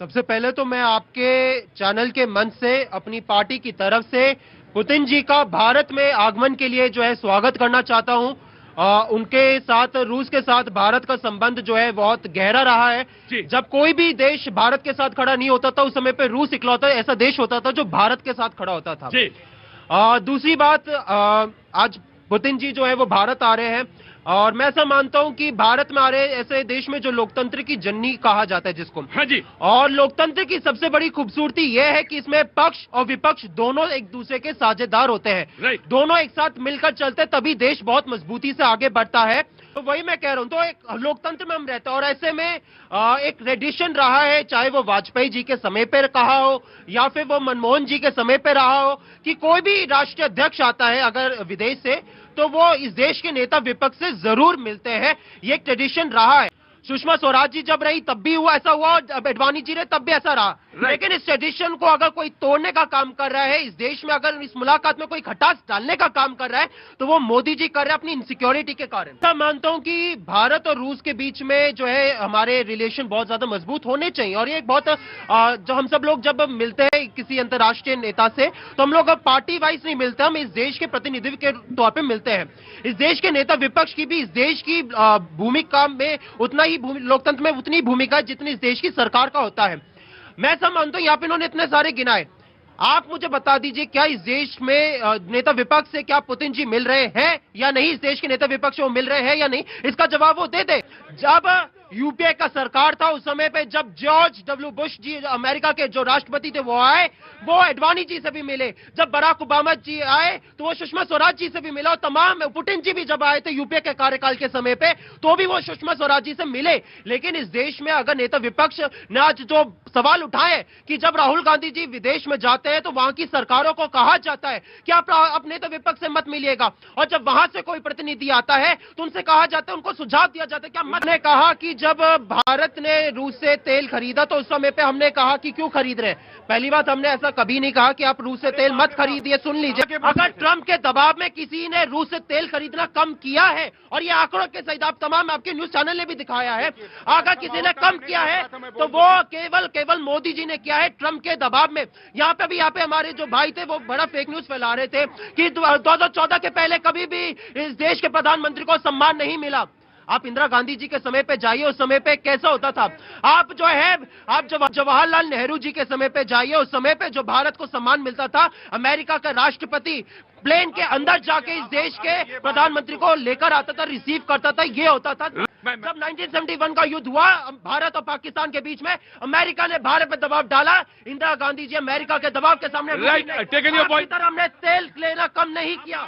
सबसे पहले तो मैं आपके चैनल के मंच से अपनी पार्टी की तरफ से पुतिन जी का भारत में आगमन के लिए जो है स्वागत करना चाहता हूं। उनके साथ, रूस के साथ भारत का संबंध जो है बहुत गहरा रहा है। जब कोई भी देश भारत के साथ खड़ा नहीं होता था, उस समय पे रूस इकलौता ऐसा देश होता था जो भारत के साथ खड़ा होता था। दूसरी बात, आज पुतिन जी जो है वो भारत आ रहे हैं और मैं ऐसा मानता हूं कि भारत में आ रहे ऐसे देश में जो लोकतंत्र की जननी कहा जाता है जिसको, हाँ जी, और लोकतंत्र की सबसे बड़ी खूबसूरती यह है कि इसमें पक्ष और विपक्ष दोनों एक दूसरे के साझेदार होते हैं। दोनों एक साथ मिलकर चलते तभी देश बहुत मजबूती से आगे बढ़ता है। तो वही मैं कह रहा हूं, तो एक लोकतंत्र में हम रहते हैं और ऐसे में एक ट्रेडिशन रहा है, चाहे वो वाजपेयी जी के समय पर कहा हो या फिर वो मनमोहन जी के समय पर रहा हो, कि कोई भी राष्ट्रीय अध्यक्ष आता है अगर विदेश से तो वो इस देश के नेता विपक्ष से जरूर मिलते हैं। ये एक ट्रेडिशन रहा है। सुषमा स्वराज जी जब रही तब भी हुआ ऐसा हुआ, और अडवाणी जी रहे तब भी ऐसा रहा। लेकिन इस ट्रेडिशन को अगर कोई तोड़ने का काम कर रहा है इस देश में, अगर इस मुलाकात में कोई खटास डालने का काम कर रहा है तो वो मोदी जी कर रहे हैं अपनी इनसिक्योरिटी के कारण। मैं मानता हूं कि भारत और रूस के बीच में जो है हमारे रिलेशन बहुत ज्यादा मजबूत होने चाहिए और ये बहुत जो हम सब लोग जब मिलते हैं किसी अंतर्राष्ट्रीय नेता से तो हम लोग अब पार्टी वाइज नहीं मिलते, हम इस देश के प्रतिनिधित्व के तौर पर मिलते हैं। इस देश के नेता विपक्ष की भी इस देश की भूमिका में उतना ही लोकतंत्र में उतनी भूमिका है जितनी इस देश की सरकार का होता है। मैं ऐसा मानता हूं, यहाँ पे इन्होंने इतने सारे गिनाए, आप मुझे बता दीजिए क्या इस देश में नेता विपक्ष से क्या पुतिन जी मिल रहे हैं या नहीं? इस देश के नेता विपक्ष से वो मिल रहे हैं या नहीं, इसका जवाब वो दे दे। जब यूपीए का सरकार था उस समय पे जब जॉर्ज डब्ल्यू बुश जी अमेरिका के जो राष्ट्रपति थे वो आए, वो अडवाणी जी से भी मिले। जब बराक ओबामा जी आए तो वो सुषमा स्वराज जी से भी मिला और तमाम पुतिन जी भी जब आए थे यूपीए के कार्यकाल के समय पे तो भी वो सुषमा स्वराज जी से मिले। लेकिन इस देश में अगर नेता विपक्ष ने आज जो सवाल उठाए कि जब राहुल गांधी जी विदेश में जाते हैं तो वहां की सरकारों को कहा जाता है कि आप नेता विपक्ष से मत मिलिएगा, और जब वहां से कोई प्रतिनिधि आता है तो उनसे कहा जाता है, उनको सुझाव दिया जाता है क्या मत। ने कहा कि जब भारत ने रूस से तेल खरीदा तो उस समय पे हमने कहा कि क्यों खरीद रहे हैं। पहली बात, हमने ऐसा कभी नहीं कहा कि आप रूस से तेल मत खरीदिए। सुन लीजिए, अगर ट्रंप के दबाव में किसी ने रूस से तेल खरीदना कम किया है, और ये आंकड़ों के सहित आप तमाम आपके न्यूज चैनल ने भी दिखाया है, अगर किसी ने कम किया है तो वो केवल मोदी जी ने किया है ट्रंप के दबाव में। यहाँ पे हमारे जो भाई थे वो बड़ा फेक न्यूज फैला रहे थे कि 2014 के पहले कभी भी इस देश के प्रधानमंत्री को सम्मान नहीं मिला। आप इंदिरा गांधी जी के समय पे जाइए, उस समय पे कैसा होता था। आप जवाहरलाल नेहरू जी के समय पे जाइए, उस समय पे जो भारत को सम्मान मिलता था, अमेरिका का राष्ट्रपति प्लेन के अंदर जाके इस देश के प्रधानमंत्री को लेकर आता था, रिसीव करता था, ये होता था। जब 1971 का युद्ध हुआ भारत और पाकिस्तान के बीच में, अमेरिका ने भारत पे दबाव डाला, इंदिरा गांधी जी अमेरिका के दबाव के सामने हमने तेल लेना कम नहीं किया।